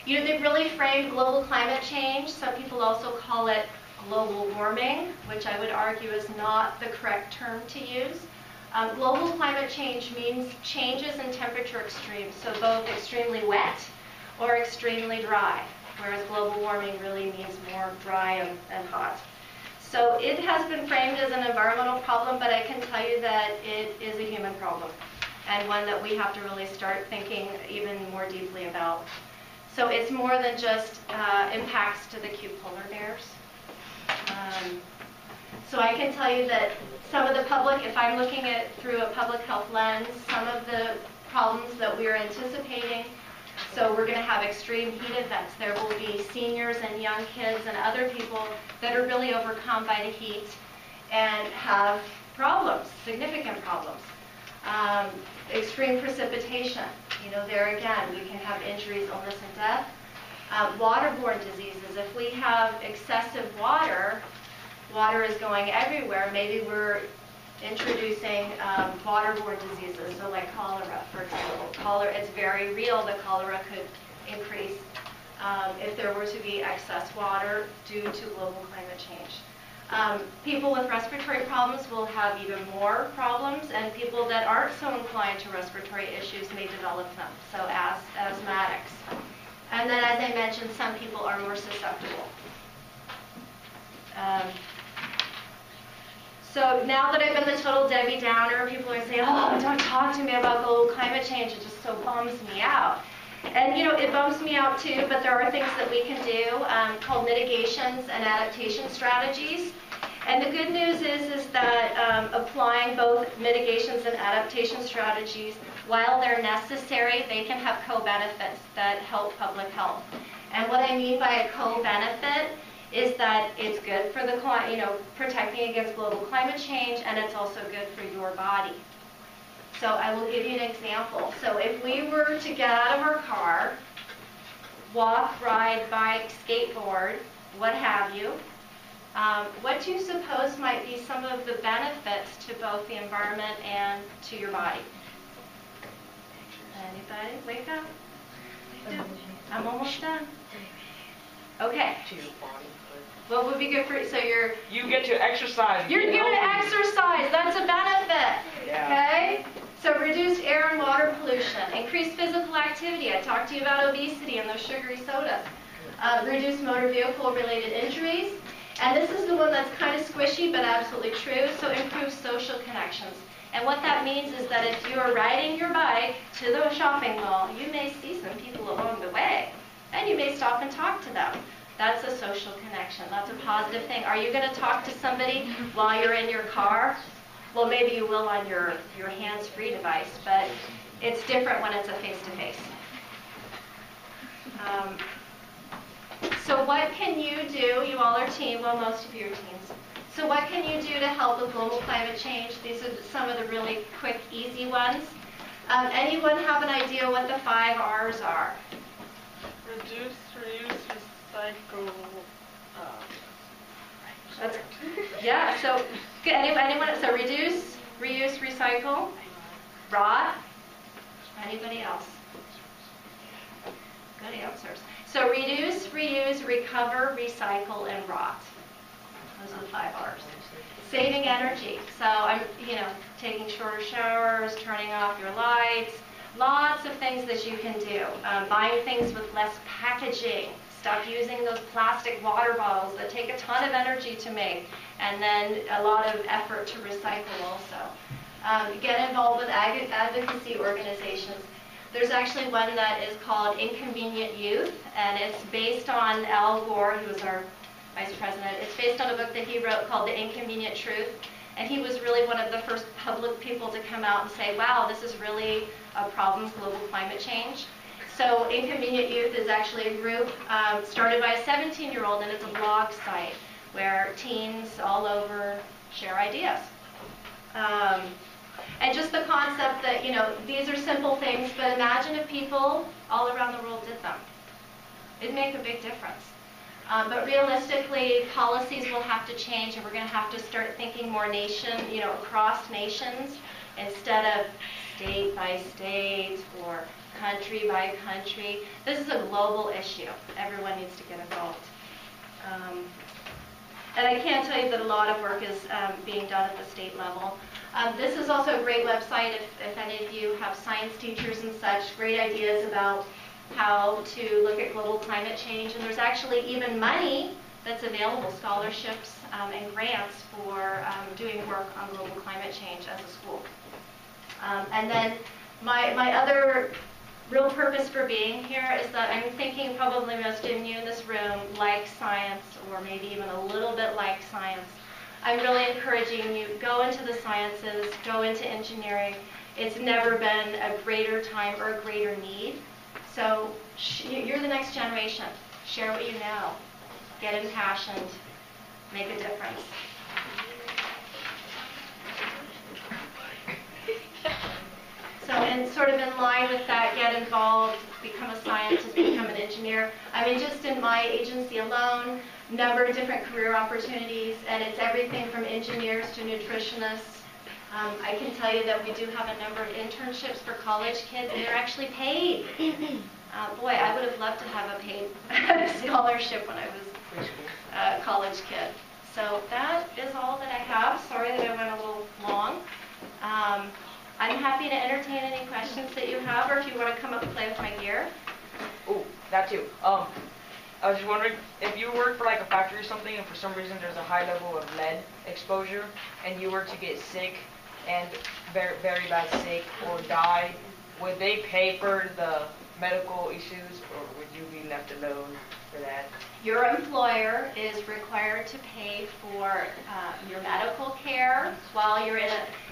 they've really framed global climate change. Some people also call it global warming, which I would argue is not the correct term to use. Global climate change means changes in temperature extremes, so both extremely wet or extremely dry, whereas global warming really means more dry and hot. So it has been framed as an environmental problem, but I can tell you that it is a human problem, and one that we have to really start thinking even more deeply about. So it's more than just impacts to the cute polar bears. So I can tell you that some of the public, if I'm looking at through a public health lens, some of the problems that we're anticipating. So we're going to have extreme heat events. There will be seniors and young kids and other people that are really overcome by the heat and have problems, significant problems. Extreme precipitation. There again, we can have injuries, illness, and death. Waterborne diseases. If we have excessive water is going everywhere. Maybe we're introducing waterborne diseases, so like cholera, for example. Cholera, it's very real that cholera could increase if there were to be excess water due to global climate change. People with respiratory problems will have even more problems, and people that aren't so inclined to respiratory issues may develop them, so asthmatics. And then, as I mentioned, some people are more susceptible. So now that I've been the total Debbie Downer, people are saying, oh, don't talk to me about global climate change, it just so bums me out. And it bums me out too, but there are things that we can do called mitigations and adaptation strategies. And the good news is that applying both mitigations and adaptation strategies, while they're necessary, they can have co-benefits that help public health. And what I mean by a co-benefit is that it's good for the protecting against global climate change, and it's also good for your body. So I will give you an example. So if we were to get out of our car, walk, ride, bike, skateboard, what have you, what do you suppose might be some of the benefits to both the environment and to your body? Anybody? Wake up. I'm almost done. Okay. What would be good for you? So You get to exercise. You're going to exercise. That's a benefit. Yeah. Okay? So reduced air and water pollution, increased physical activity. I talked to you about obesity and those sugary sodas. Reduced motor vehicle-related injuries. And this is the one that's kind of squishy, but absolutely true. So improved social connections. And what that means is that if you are riding your bike to the shopping mall, you may see some people along the way, and you may stop and talk to them. That's a social connection. That's a positive thing. Are you going to talk to somebody while you're in your car? Well, maybe you will on your hands-free device, but it's different when it's a face-to-face. So what can you do? You all are teens, well, most of you are teens. So what can you do to help with global climate change? These are some of the really quick, easy ones. Anyone have an idea what the 5 R's are? Reduce, reuse, recycle. Yeah, so anyone, so reduce, reuse, recycle, rot. Anybody else? Good answers. So reduce, reuse, recover, recycle, and rot. Those are the 5 R's. Saving energy. So I'm, taking shorter showers, turning off your lights, lots of things that you can do. Buying things with less packaging. Stop using those plastic water bottles that take a ton of energy to make, and then a lot of effort to recycle also. Get involved with advocacy organizations. There's actually one that is called Inconvenient Youth, and it's based on Al Gore, who was our vice president. It's based on a book that he wrote called The Inconvenient Truth, and he was really one of the first public people to come out and say, wow, this is really a problem, global climate change. So Inconvenient Youth is actually a group started by a 17-year-old, and it's a blog site where teens all over share ideas. And just the concept that, these are simple things, but imagine if people all around the world did them. It'd make a big difference. But realistically, policies will have to change, and we're going to have to start thinking more across nations instead of state by state or country by country. This is a global issue. Everyone needs to get involved. And I can tell you that a lot of work is being done at the state level. This is also a great website if any of you have science teachers and such, great ideas about how to look at global climate change. And there's actually even money that's available, scholarships and grants for doing work on global climate change as a school. And then my other real purpose for being here is that I'm thinking probably most of you in this room like science, or maybe even a little bit like science. I'm really encouraging you, go into the sciences, go into engineering. It's never been a greater time or a greater need. So you're the next generation. Share what you know. Get impassioned. Make a difference. So, and sort of in line with that, get involved, become a scientist, become an engineer. I mean, just in my agency alone, number of different career opportunities, and it's everything from engineers to nutritionists. I can tell you that we do have a number of internships for college kids, and they're actually paid. Boy, I would have loved to have a paid scholarship when I was a college kid. So that is all that I have. Sorry that I went a little long. I'm happy to entertain any questions that you have, or if you want to come up and play with my gear. Oh, that too. I was just wondering, if you work for like a factory or something, and for some reason there's a high level of lead exposure, and you were to get sick, and very, very bad sick, or die, would they pay for the medical issues, or would you be left alone for that? Your employer is required to pay for your medical care while you're in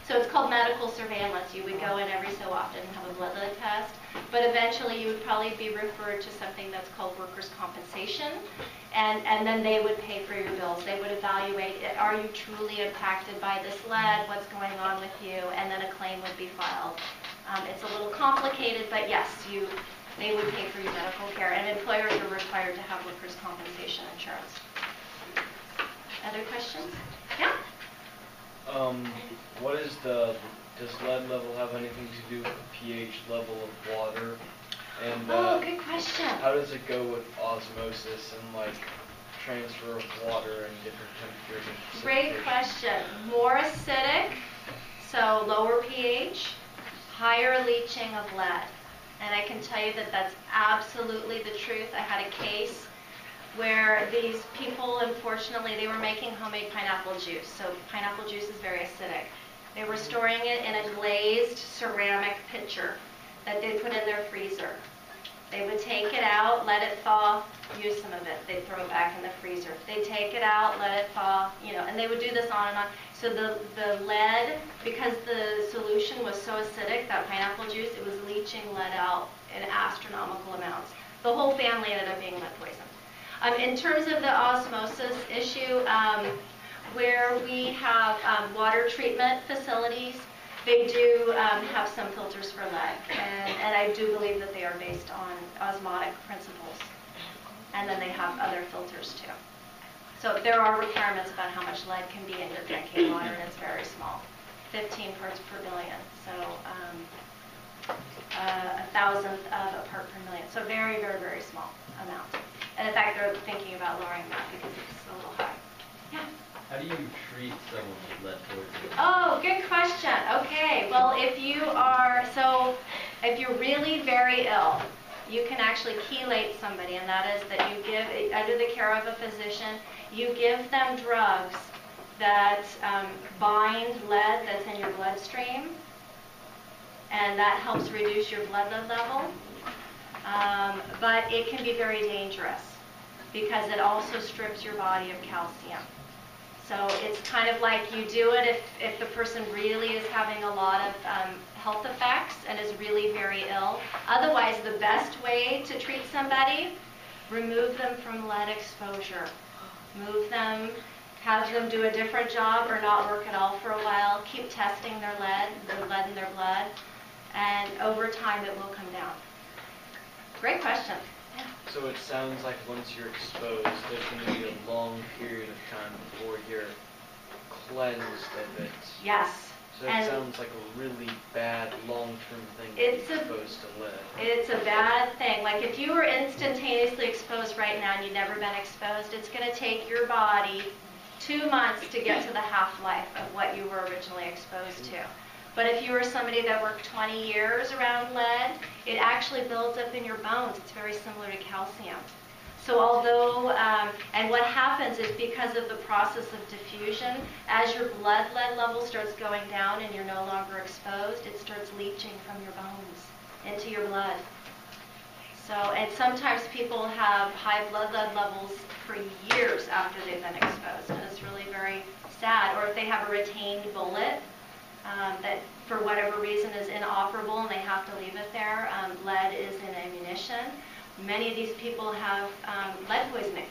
so it's called medical surveillance. You would go in every so often and have a blood test, but eventually you would probably be referred to something that's called workers' compensation, and then they would pay for your bills. They would evaluate, are you truly impacted by this lead, what's going on with you, and then a claim would be filed. It's a little complicated, but yes, they would pay for your medical care, and employers are required to have workers' compensation insurance. Other questions? Yeah? What is does lead level have anything to do with the pH level of water? And good question. how does it go with osmosis and like transfer of water and different temperatures and Great question. More acidic, so lower pH, higher leaching of lead. And I can tell you that that's absolutely the truth. I had a case where these people, unfortunately, they were making homemade pineapple juice. So pineapple juice is very acidic. They were storing it in a glazed ceramic pitcher that they put in their freezer. They would take it out, let it thaw, use some of it. They'd throw it back in the freezer. They'd take it out, let it thaw, and they would do this on and on. So the lead, because the solution was so acidic, that pineapple juice, it was leaching lead out in astronomical amounts. The whole family ended up being lead poisoned. In terms of the osmosis issue, where we have water treatment facilities, they do have some filters for lead, and I do believe that they are based on osmotic principles. And then they have other filters too. So there are requirements about how much lead can be in your drinking water, and it's very small, 15 parts per billion. So 1,000th of a part per million. So very, very, very small amount. And in fact, they're thinking about lowering that because it's a little high. Yeah. How do you treat someone with lead poisoning? Oh, good question. Okay. Well, if you're really very ill, you can actually chelate somebody, and that is that you give, under the care of a physician, you give them drugs that bind lead that's in your bloodstream, and that helps reduce your blood level. But it can be very dangerous because it also strips your body of calcium. So it's kind of like you do it if the person really is having a lot of health effects and is really very ill. Otherwise, the best way to treat somebody, remove them from lead exposure. Move them, have them do a different job or not work at all for a while. Keep testing the lead in their blood, and over time it will come down. Great question. Yeah. So it sounds like once you're exposed, there's going to be a long period of time before you're cleansed of it. Yes. So it sounds like a really bad long-term thing to be exposed to lead. It's a bad thing. Like if you were instantaneously exposed right now and you've never been exposed, it's going to take your body 2 months to get to the half-life of what you were originally exposed to. But if you were somebody that worked 20 years around lead, it actually builds up in your bones. It's very similar to calcium. So although, and what happens is because of the process of diffusion, as your blood lead level starts going down and you're no longer exposed, it starts leaching from your bones into your blood. So, and sometimes people have high blood lead levels for years after they've been exposed, and it's really very sad. Or if they have a retained bullet that for whatever reason is inoperable and they have to leave it there, lead is in ammunition. Many of these people have lead poisoning,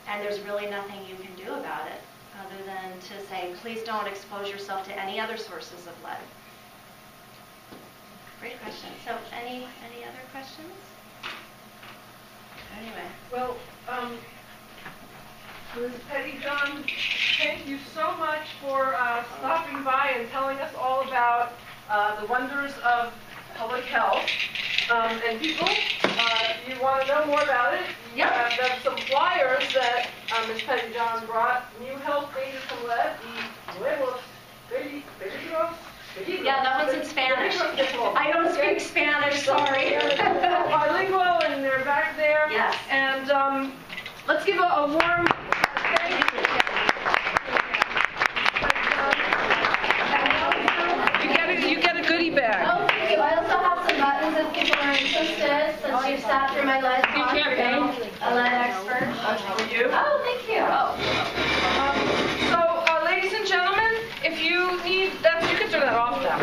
and there's really nothing you can do about it other than to say, please don't expose yourself to any other sources of lead. Great question. So any other questions? Anyway. Well, Ms. Pettijohn, thank you so much for stopping by and telling us all about the wonders of public health. And people, if you want to know more about it, there's some flyers that Ms. Pettijohn brought. New health data from lead, y nuevos peligros. Yeah, that one's in Spanish. I don't speak Spanish, sorry. Bilingual, and they're back there. Yes. And let's give a warm thank you. You get a goodie bag. Oh, thank you. I also have some buttons if people are interested, since you've sat through my lead talk. You're a lead expert. For you. Oh, thank you. So, ladies and gentlemen, if you need that, you can turn that off now.